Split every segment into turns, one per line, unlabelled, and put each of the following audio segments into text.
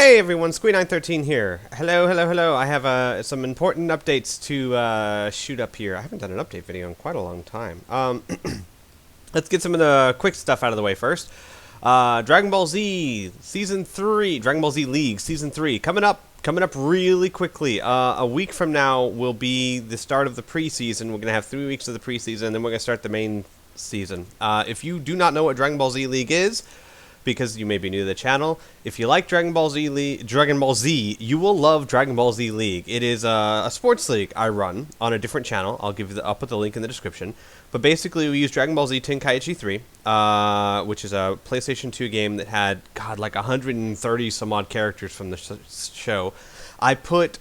Hey everyone, Squee913 here. Hello. I have some important updates to shoot up here. I haven't done an update video in quite a long time. Let's get some of the quick stuff out of the way first. Dragon Ball Z Season 3, Dragon Ball Z League Season 3, coming up really quickly. A week from now will be the start of the preseason. We're going to have 3 weeks of the preseason, then we're going to start the main season. If you do not know what Dragon Ball Z League is, because you may be new to the channel, if you like Dragon Ball Z, you will love Dragon Ball Z League. It is a sports league I run on a different channel. I'll put the link in the description. But basically, we use Dragon Ball Z Tenkaichi 3, which is a PlayStation 2 game that had, like 130 some odd characters from the show. I put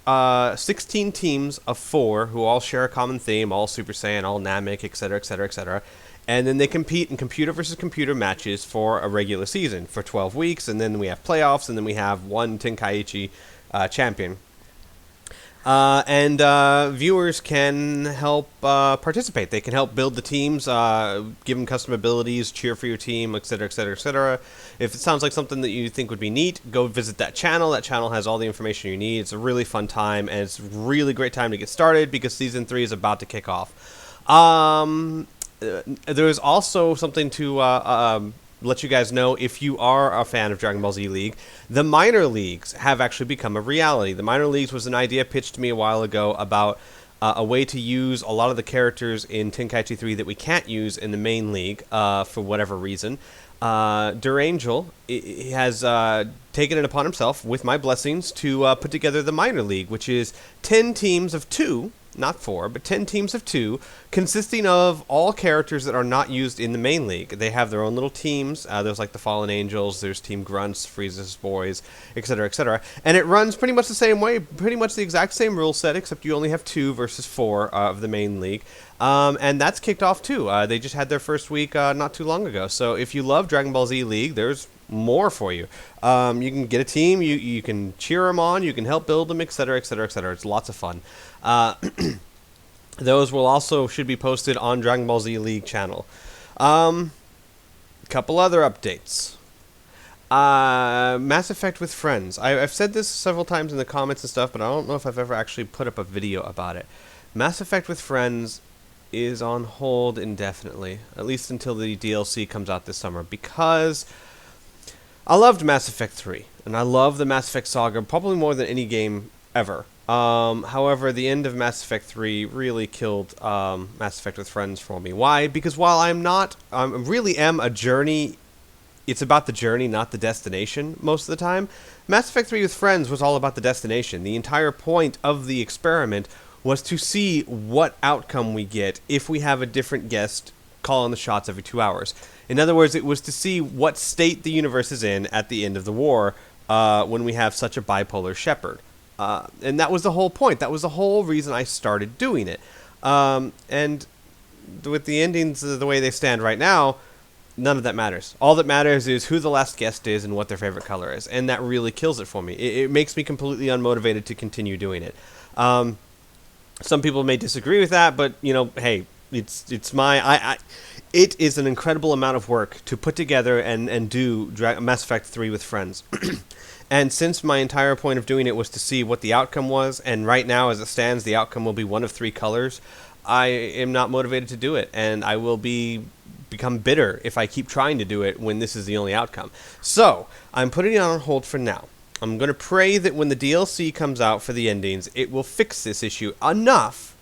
16 teams of 4 who all share a common theme, all Super Saiyan, all Namek, etc., etc., etc. And then they compete in computer versus computer matches for a regular season for 12 weeks, and then we have playoffs, and then we have one Tenkaichi champion. Viewers can help participate. They can help build the teams, give them custom abilities, cheer for your team, etc., etc., etc. If it sounds like something that you think would be neat, go visit that channel. That channel has all the information you need. It's a really fun time, and it's a really great time to get started because Season 3 is about to kick off. There is also something to let you guys know if you are a fan of Dragon Ball Z League. The minor leagues have actually become a reality. The minor leagues was an idea pitched to me a while ago about a way to use a lot of the characters in Tenkaichi 3 that we can't use in the main league for whatever reason. Durangel has taken it upon himself, with my blessings, to put together the minor league, which is 10 teams of 2, not 4, but 10 teams of 2, consisting of all characters that are not used in the main league. They have their own little teams. There's like the Fallen Angels, there's Team Grunts, Frieza's Boys, etc., etc. And it runs pretty much the same way, pretty much the exact same rule set, except you only have 2 versus 4 of the main league. And that's kicked off too. They just had their first week not too long ago. So if you love Dragon Ball Z League, there's more for you. You can get a team, you can cheer them on, you can help build them, etc., etc., etc. It's lots of fun. Those will also should be posted on Dragon Ball Z League channel. Couple other updates. Mass Effect with friends. I've said this several times in the comments and stuff, but I don't know if I've ever actually put up a video about it. Mass Effect with friends is on hold indefinitely, at least until the DLC comes out this summer, because I loved Mass Effect 3, and I love the Mass Effect saga probably more than any game ever. However, the end of Mass Effect 3 really killed Mass Effect with friends for me. Why? Because while I really am a journey, it's about the journey, not the destination most of the time. Mass Effect 3 with friends was all about the destination. The entire point of the experiment was to see what outcome we get if we have a different guest calling the shots every 2 hours. In other words, it was to see what state the universe is in at the end of the war when we have such a bipolar Shepard. And that was the whole point. That was the whole reason I started doing it. And with the endings the way they stand right now, none of that matters. All that matters is who the last guest is and what their favorite color is. And that really kills it for me. It makes me completely unmotivated to continue doing it. Some people may disagree with that, but, you know, hey, it's my... It is an incredible amount of work to put together and do Mass Effect 3 with friends. And since my entire point of doing it was to see what the outcome was, and right now, as it stands, the outcome will be one of 3 colors, I am not motivated to do it, and I will become bitter if I keep trying to do it when this is the only outcome. So, I'm putting it on hold for now. I'm going to pray that when the DLC comes out for the endings, it will fix this issue enough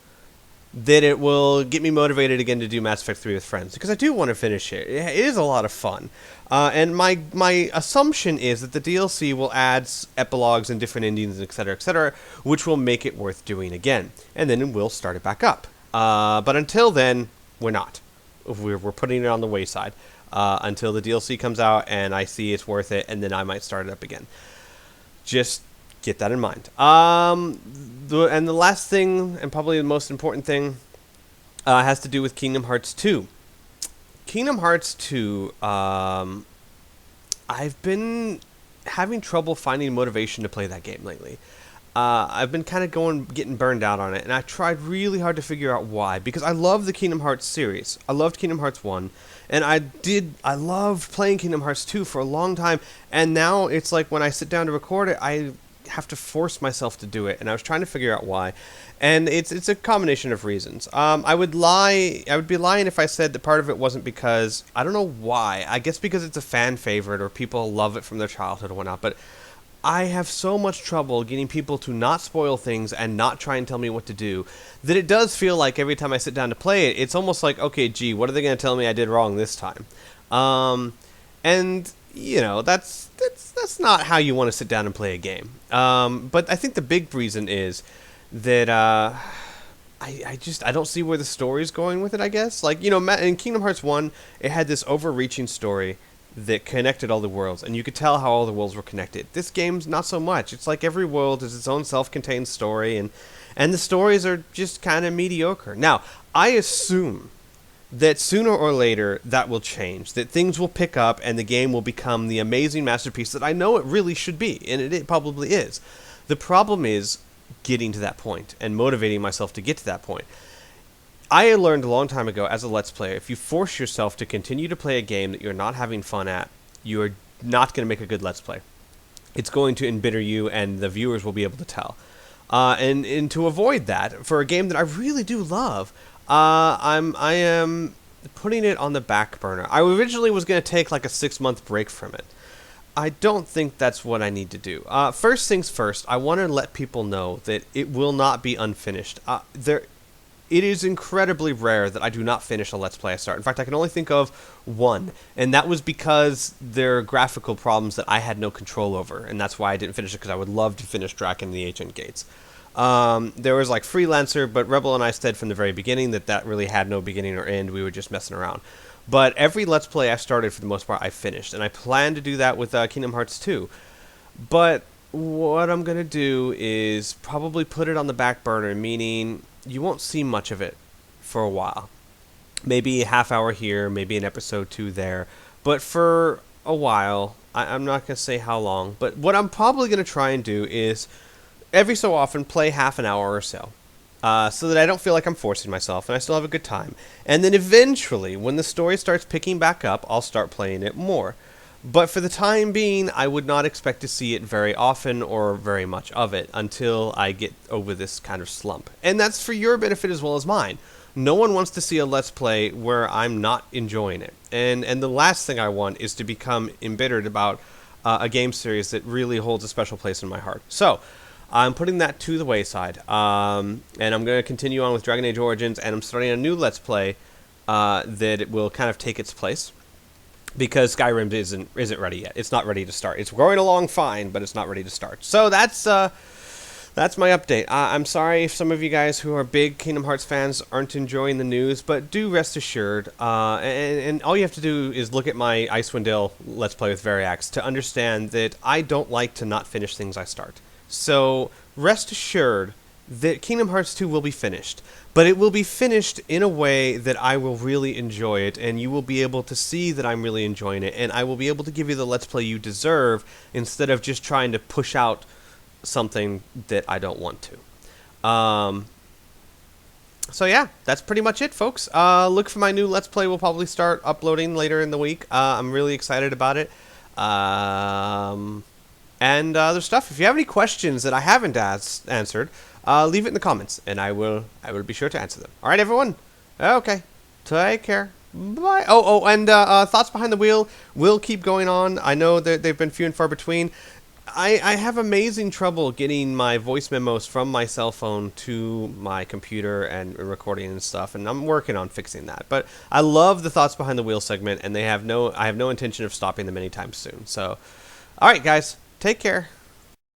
that it will get me motivated again to do Mass Effect 3 with friends, because I do want to finish it. It is a lot of fun. And my assumption is that the DLC will add epilogues and different endings, etc., which will make it worth doing again. And then we'll start it back up. But until then, we're not. We're putting it on the wayside until the DLC comes out and I see it's worth it, and then I might start it up again. Just get that in mind. And the last thing, and probably the most important thing, has to do with Kingdom Hearts 2. Kingdom Hearts 2, I've been having trouble finding motivation to play that game lately. I've been kind of getting burned out on it, and I tried really hard to figure out why. Because I love the Kingdom Hearts series. I loved Kingdom Hearts 1, and I loved playing Kingdom Hearts 2 for a long time, and now it's like when I sit down to record it, I have to force myself to do it, and I was trying to figure out why. And it's a combination of reasons. I would be lying if I said that part of it wasn't because, I don't know why. I guess because it's a fan favorite or people love it from their childhood or whatnot, but I have so much trouble getting people to not spoil things and not try and tell me what to do that it does feel like every time I sit down to play it, it's almost like, okay, gee, what are they going to tell me I did wrong this time? And, you know, that's not how you want to sit down and play a game. But I think the big reason is that I don't see where the story's going with it, I guess. Like, you know, in Kingdom Hearts 1, it had this overreaching story that connected all the worlds, and you could tell how all the worlds were connected. This game's not so much. It's like every world is its own self-contained story, and the stories are just kind of mediocre. Now, I assume that sooner or later that will change, that things will pick up and the game will become the amazing masterpiece that I know it really should be, and it probably is. The problem is getting to that point and motivating myself to get to that point. I learned a long time ago as a Let's Player, if you force yourself to continue to play a game that you're not having fun at, you're not going to make a good Let's Play. It's going to embitter you, and the viewers will be able to tell. And to avoid that, for a game that I really do love, I am putting it on the back burner. I originally was going to take like a 6-month break from it. I don't think that's what I need to do. First things first, I want to let people know that it will not be unfinished. It is incredibly rare that I do not finish a Let's Play I start. In fact, I can only think of one, and that was because there are graphical problems that I had no control over, and that's why I didn't finish it, because I would love to finish Draken and the Ancient Gates. There was like Freelancer, but Rebel and I said from the very beginning that really had no beginning or end. We were just messing around. But every Let's Play I started, for the most part, I finished, and I plan to do that with Kingdom Hearts 2. But what I'm going to do is probably put it on the back burner, meaning you won't see much of it for a while. Maybe a half hour here, maybe an episode 2 there. But for a while, I'm not going to say how long, but what I'm probably going to try and do is every so often play half an hour or so. So that I don't feel like I'm forcing myself and I still have a good time. And then eventually, when the story starts picking back up, I'll start playing it more. But for the time being, I would not expect to see it very often or very much of it until I get over this kind of slump. And that's for your benefit as well as mine. No one wants to see a Let's Play where I'm not enjoying it. And the last thing I want is to become embittered about a game series that really holds a special place in my heart. So, I'm putting that to the wayside. And I'm going to continue on with Dragon Age Origins, and I'm starting a new Let's Play that will kind of take its place. Because Skyrim isn't ready yet. It's not ready to start. It's going along fine, but it's not ready to start. So that's my update. I'm sorry if some of you guys who are big Kingdom Hearts fans aren't enjoying the news, but do rest assured. And all you have to do is look at my Icewind Dale Let's Play with Variax to understand that I don't like to not finish things I start. So rest assured that Kingdom Hearts 2 will be finished, but it will be finished in a way that I will really enjoy it, and you will be able to see that I'm really enjoying it, and I will be able to give you the Let's Play you deserve instead of just trying to push out something that I don't want to. So yeah, that's pretty much it, folks. Look for my new Let's Play. We'll probably start uploading later in the week. I'm really excited about it. And other stuff. If you have any questions that I haven't answered, leave it in the comments, and I will be sure to answer them. All right, everyone. Okay. Take care. Bye. And Thoughts Behind the Wheel will keep going on. I know that they've been few and far between. I have amazing trouble getting my voice memos from my cell phone to my computer and recording and stuff, and I'm working on fixing that. But I love the Thoughts Behind the Wheel segment, and I have no intention of stopping them anytime soon. So, all right, guys. Take care.